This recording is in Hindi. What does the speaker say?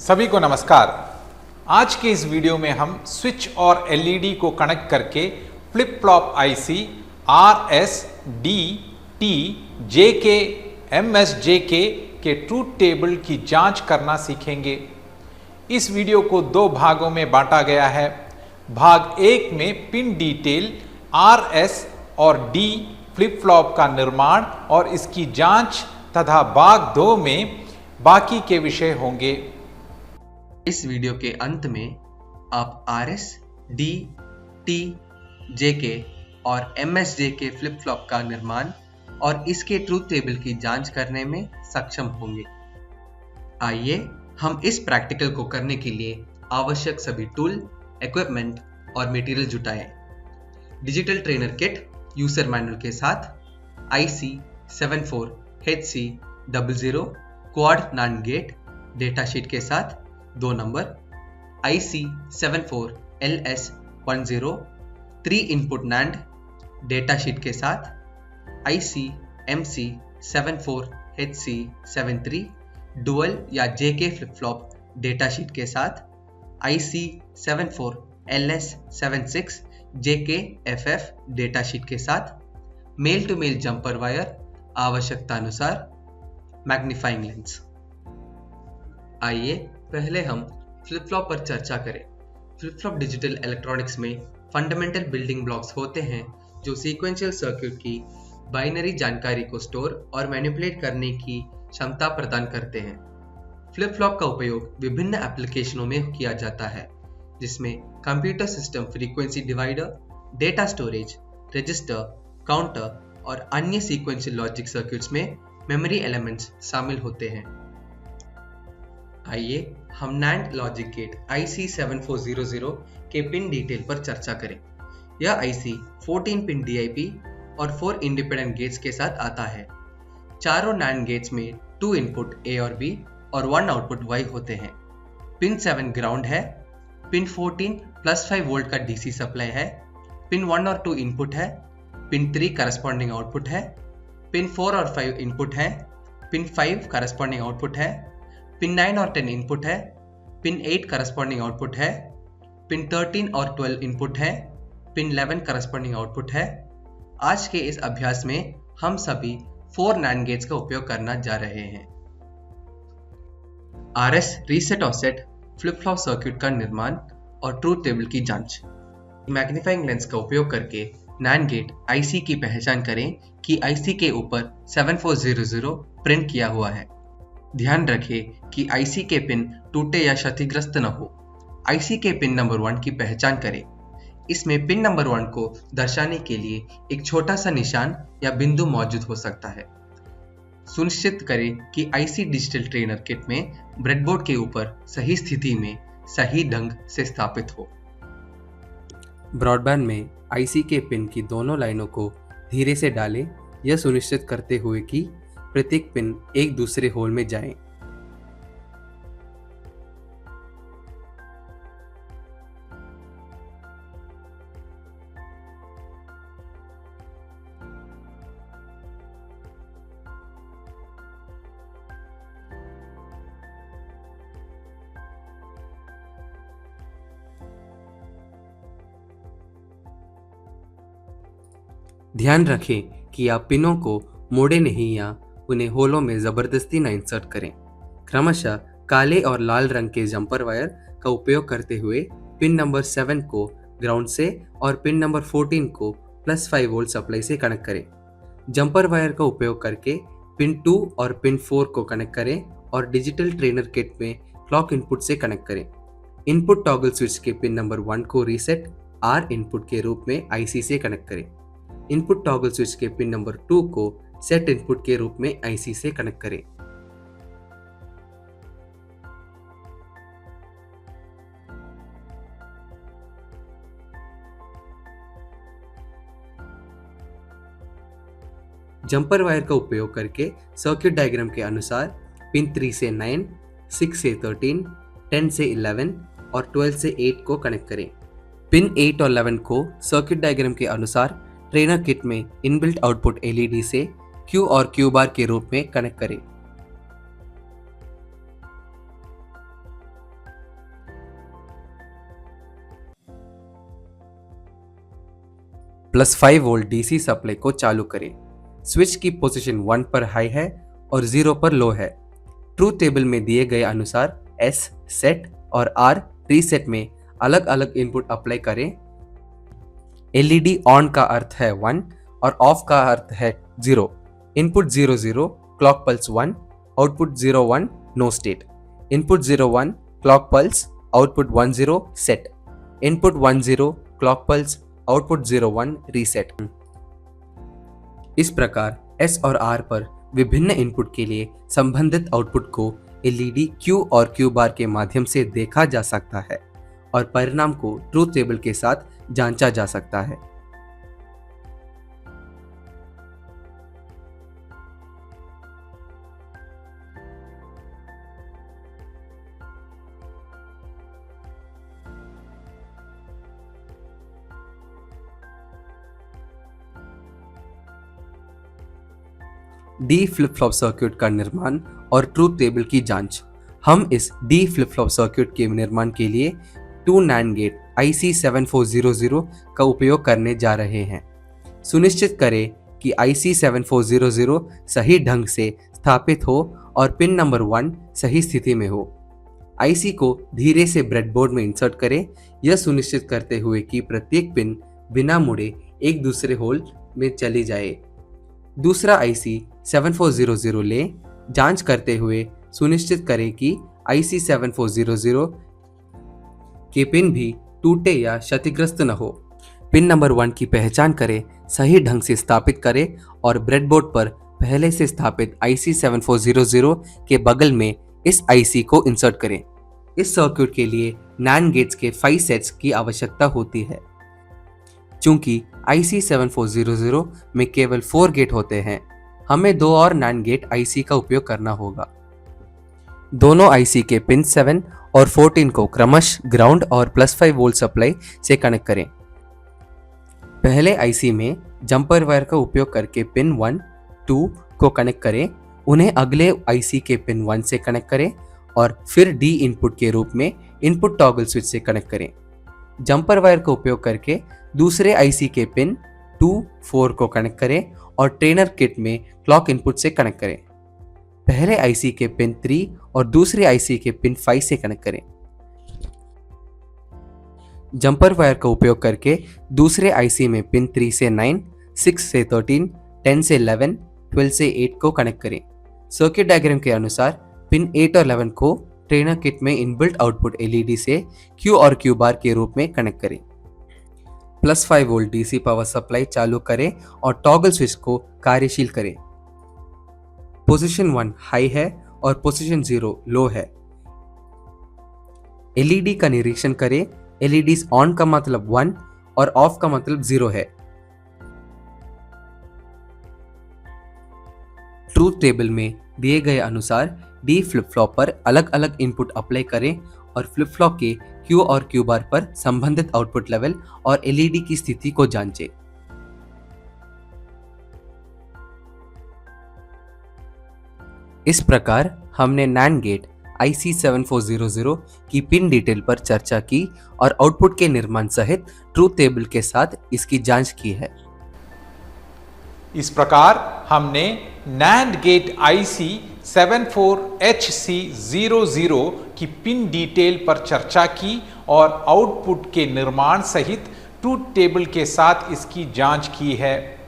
सभी को नमस्कार। आज के इस वीडियो में हम स्विच और एलईडी को कनेक्ट करके flip flop IC RS, D, T, JK, MSJK के ट्रूथ टेबल की जांच करना सीखेंगे। इस वीडियो को दो भागों में बांटा गया है। भाग एक में पिन डिटेल RS और D फ्लिप फ्लॉप का निर्माण और इसकी जांच तथा भाग दो में बाकी के विषय होंगे। इस वीडियो के अंत में आप RS, D, T, JK और MSJK फ्लिप फ्लॉप का निर्माण और इसके ट्रूथ टेबल की जांच करने में सक्षम होंगे। आइए हम इस प्रैक्टिकल को करने के लिए आवश्यक सभी टूल, इक्विपमेंट और मटेरियल जुटाएं। Digital trainer kit user manual के साथ IC 74HC00 quad NAND gate data sheet के साथ 2 number, IC 74LS10 3 input NAND data sheet के साथ IC MC 74HC73 डुअल या JK flip flop data sheet के साथ IC 74LS76 JK FF data sheet के साथ male to male jumper wire आवश्यकता अनुसार मैग्नीफाइंग लेंस। आइए पहले हम फ्लिप फ्लॉप पर चर्चा करें। फ्लिप फ्लॉप डिजिटल इलेक्ट्रॉनिक्स में फंडामेंटल बिल्डिंग ब्लॉक्स होते हैं जो सीक्वेंशियल सर्किट की बाइनरी जानकारी को स्टोर और मैनिपुलेट करने की क्षमता प्रदान करते हैं। फ्लिप फ्लॉप का उपयोग विभिन्न एप्लीकेशनों में किया जाता है, जिसमें computer system frequency divider, data storage, register, counter और अन्य सीक्वेंशियल लॉजिक सर्किट्स में मेमोरी एलिमेंट्स शामिल होते हैं। आइए हम NAND लॉजिक गेट IC 7400 के पिन डिटेल पर चर्चा करें। यह IC 14 पिन DIP और 4 इंडिपेंडेंट गेट्स के साथ आता है। चारों NAND गेट्स में 2 इनपुट A और B और 1 आउटपुट Y होते हैं। पिन 7 ग्राउंड है। पिन 14 +5 वोल्ट का DC सप्लाई है। पिन 1 और 2 इनपुट है। पिन 3 करस्पॉन्डिंग आउटपुट है। पिन 4 और 5 इनपुट है। पिन 5 करस्पॉन्डिंग आउटपुट है। पिन 9 और 10 इनपुट है। पिन 8 करस्पॉन्डिंग आउटपुट है। पिन 13 और 12 इनपुट है। पिन 11 करस्पॉन्डिंग आउटपुट है। आज के इस अभ्यास में हम सभी 4 NAND गेट्स का उपयोग करना जा रहे हैं। RS reset offset flip flop circuit का निर्माण और ट्रूथ टेबल की जांच। मैग्नीफाइंग लेंस का उपयोग करके NAND गेट IC की पहचान करें कि IC के ऊपर 7400 प्रिंट किया हुआ है। ध्यान रखें कि IC के पिन टूटे या क्षतिग्रस्त न हो। IC के पिन नंबर 1 की पहचान करें। इसमें पिन नंबर 1 को दर्शाने के लिए एक छोटा सा निशान या बिंदु मौजूद हो सकता है। सुनिश्चित करें कि IC डिजिटल ट्रेनर किट में ब्रेडबोर्ड के ऊपर सही स्थिति में सही ढंग से स्थापित हो। ब्रॉडबैंड में IC के पिन की दोनों लाइनों को धीरे से डालें, यह सुनिश्चित करते हुए कि प्रत्येक पिन एक दूसरे होल में जाएं। ध्यान रखें कि आप पिनों को मोड़े नहीं या उन्हें होलों में जबरदस्ती न इंसर्ट करें। क्रमशः काले और लाल रंग के जंपर वायर का उपयोग करते हुए पिन नंबर 7 को ग्राउंड से और पिन नंबर 14 को +5 वोल्ट सप्लाई से कनेक्ट करें। जंपर वायर का उपयोग करके पिन 2 और पिन 4 को कनेक्ट करें और डिजिटल ट्रेनर किट में क्लॉक इनपुट से कनेक्ट करें। इनपुट टॉगल स्विच के पिन नंबर 1 को रीसेट R इनपुट के रूप में IC से कनेक्ट करें। इनपुट टॉगल स्विच के पिन नंबर 2 को सेट इनपुट के रूप में IC से कनेक्ट करें। जंपर वायर का उपयोग करके सर्किट डायग्राम के अनुसार पिन 3 से 9, 6 से 13, 10 से 11 और 12 से 8 को कनेक्ट करें। पिन 8 और 11 को सर्किट डायग्राम के अनुसार ट्रेनर किट में इनबिल्ट आउटपुट LED से Q और Q बार के रूप में कनेक्ट करें। +5 वोल्ट डीसी सप्लाई को चालू करें। स्विच की पोजीशन 1 पर हाई है और 0 पर लो है। ट्रूथ टेबल में दिए गए अनुसार S सेट और R रीसेट में अलग अलग इनपुट अप्लाई करें। LED ऑन का अर्थ है 1 और ऑफ का अर्थ है 0। Input 0 0 clock pulse 1, output 0 1 no state. Input 0 1 clock pulse, output 1 0 set. Input 1 0 clock pulse, output 0 1 reset. इस प्रकार S और R पर विभिन्न इनपुट के लिए संबंधित आउटपुट को LED Q और Q बार के माध्यम से देखा जा सकता है और परिणाम को ट्रूथ टेबल के साथ जांचा जा सकता है। डी फ्लिप फ्लॉप सर्किट का निर्माण और ट्रूथ टेबल की जांच। हम इस डी फ्लिप फ्लॉप सर्किट के निर्माण के लिए 2 NAND गेट IC7400 का उपयोग करने जा रहे हैं। सुनिश्चित करें कि IC7400 सही ढंग से स्थापित हो और पिन नंबर 1 सही स्थिति में हो। IC को धीरे से ब्रेडबोर्ड में इंसर्ट करें, यह सुनिश्चित करते हुए कि प्रत्येक पिन बिना मुड़े एक दूसरे होल में चली जाए। दूसरा IC7400 लें। जांच करते हुए सुनिश्चित करें कि IC7400 के पिन भी टूटे या क्षतिग्रस्त न हो। पिन नंबर 1 की पहचान करें, सही ढंग से स्थापित करें और ब्रेडबोर्ड पर पहले से स्थापित IC7400 के बगल में इस IC को इंसर्ट करें। इस सर्किट के लिए NAND गेट्स के 5 सेट्स की आवश्यकता होती है। चूंकि IC7400 में केवल 4 गेट होते हैं, हमें 2 और NAND गेट IC का उपयोग करना होगा। दोनों IC के पिन 7 और 14 को क्रमशः ग्राउंड और +5 वोल्ट सप्लाई से कनेक्ट करें। पहले IC में जंपर वायर का उपयोग करके पिन 1, 2 को कनेक्ट करें। उन्हें अगले IC के पिन 1 से कनेक्ट करें और फिर D इनपुट के रूप में इनपुट टॉगल स्विच से कनेक्ट करें। जंपर वायर का उपयोग करके दूसरे IC के पिन 2, 4 को कनेक्ट करें और ट्रेनर किट में क्लॉक इनपुट से कनेक्ट करें। पहले IC के पिन 3 और दूसरे IC के पिन 5 से कनेक्ट करें। जंपर वायर का उपयोग करके दूसरे IC में पिन 3 से 9, 6 से 13, 10 से 11, 12 से 8 को कनेक्ट करें। सर्किट डायग्राम के अनुसार पिन 8 और 11 को ट्रेनर किट में इनबिल्ट आउटपुट LED से Q और Q बार के रूप में कनेक्ट करें। +5 वोल्ट DC पावर सप्लाई चालू करें और टॉगल स्विच को कार्यशील करें। पोजीशन 1 हाई है और पोजीशन 0 लो है। LED का निरीक्षण करें। LEDs ऑन का मतलब 1 और ऑफ का मतलब 0 है। ट्रूथ टेबल में दिए गए अनुसार डी फ्लिप फ्लॉप पर अलग अलग इनपुट अप्लाई करें और फ्लिप फ्लॉप के Q और Q बार पर संबंधित आउटपुट लेवल और LED की स्थिति को जांचें। इस प्रकार हमने NAND गेट IC7400 की पिन डिटेल पर चर्चा की और आउटपुट के निर्माण सहित ट्रूथ टेबल के साथ इसकी जांच की है। इस प्रकार हमने NAND गेट IC74HC00 की पिन डिटेल पर चर्चा की और आउटपुट के निर्माण सहित ट्रूथ टेबल के साथ इसकी जांच की है।